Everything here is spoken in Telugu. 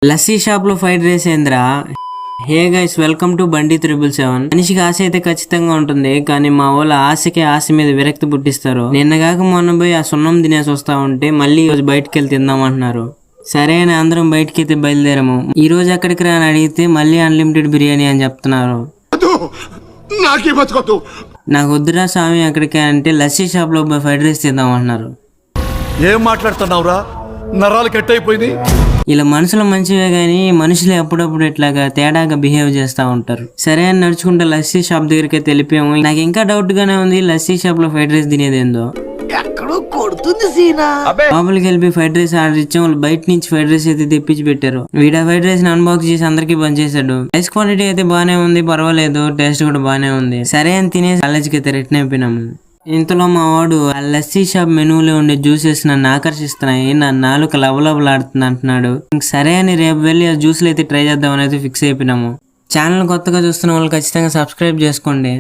లస్సీ షాప్ లో ఫ్రైడ్ రైస్ ఏంద్రా. హే గైస్, వెల్కమ్ టు బండి 777. మనిషికి ఆశ అయితే ఖచ్చితంగా ఉంటుంది, కానీ మా వాళ్ళ ఆశకి ఆశ మీద విరక్తి పుట్టిస్తారు. నిన్నగాక మొన్న పోయి ఆ సున్నం తినేసి వస్తా ఉంటే మళ్ళీ ఈ రోజు బయటకు వెళ్ళి తిందామంటున్నారు. సరే అని అందరం బయటకి అయితే బయలుదేరాము. ఈ రోజు ఎక్కడికి రా అని అడిగితే మళ్ళీ అన్లిమిటెడ్ బిర్యానీ అని చెప్తున్నారు. నాకు వద్దురా స్వామి ఎక్కడికి అంటే లస్సీ షాప్ లో ఫ్రైడ్ రైస్ తిందామంటున్నారు. ఏం మాట్లాడుతున్నావురా, నరాలు కట్ అయిపోయింది. ఇలా మనుషులు మంచివే గానీ మనుషులు ఎప్పుడప్పుడు ఇట్లాగా తేడాగా బిహేవ్ చేస్తూ ఉంటారు. సరే అని నడుచుకుంటే లస్సీ షాప్ దగ్గరికి అయితే వెళ్ళిపోయాము. నాకు ఇంకా డౌట్ గానే ఉంది, లస్సీ షాప్ లో ఫ్రైడ్ రైస్ తినేదేందో. లోపలికి వెళ్ళి ఫ్రైడ్ రైస్ ఆర్డర్ ఇచ్చాం. వాళ్ళు బయట నుంచి ఫ్రైడ్ రైస్ అయితే తెప్పించి పెట్టారు. వీడా ఫ్రైడ్ రైస్ అన్బాక్స్ చేసి అందరికి బంద్ చేశాడు. రైస్ క్వాంటిటీ అయితే బానే ఉంది, పర్వాలేదు, టేస్ట్ కూడా బానే ఉంది. సరే అని తినేసి కాలేజీకి అయితే రిటర్న్ అయిపోయినాము. ఇంతలో మా వాడు ఆ లస్సీ షాప్ మెనూలో ఉండే జ్యూసెస్ నన్ను ఆకర్షిస్తున్నాయి, నా నాలుక లవలవలాడుతుంది అంటున్నాడు. సరే అని రేపు వెళ్ళి ఆ జ్యూస్లు అయితే ట్రై చేద్దామని అయితే ఫిక్స్ అయిపోయినాము. ఛానల్ కొత్తగా చూస్తున్న వాళ్ళు ఖచ్చితంగా సబ్స్క్రైబ్ చేసుకోండి.